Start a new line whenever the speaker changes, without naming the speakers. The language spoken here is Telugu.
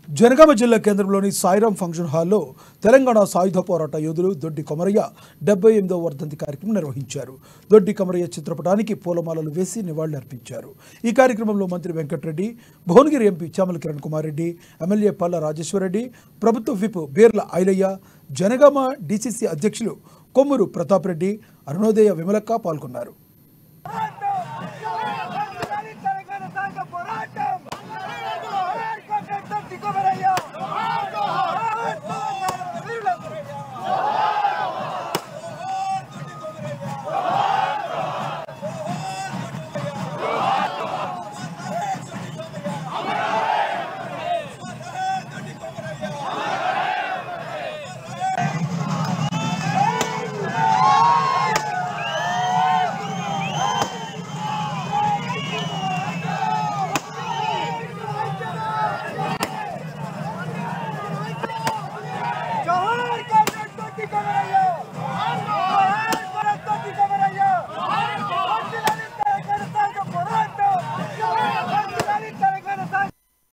జనగామ జిల్లా కేంద్రంలోని సాయిరాం ఫంక్షన్ హాల్లో తెలంగాణ సాయుధ పోరాట యోధులు దొడ్డి కొమరయ్య 78వ వర్ధంతి కార్యక్రమం నిర్వహించారు. దొడ్డి కొమరయ్య చిత్రపటానికి పూలమాలలు వేసి నివాళులర్పించారు. ఈ కార్యక్రమంలో మంత్రి వెంకటరెడ్డి, భువనగిరి ఎంపీ చామల కిరణ్ కుమార్ రెడ్డి, ఎమ్మెల్యే పల్ల రాజేశ్వరరెడ్డి, ప్రభుత్వ విప్ బీర్ల ఐలయ్య, జనగామ డీసీసీ అధ్యక్షులు కొమ్మూరు ప్రతాప్ రెడ్డి, అరుణోదయ విమలక్క పాల్గొన్నారు.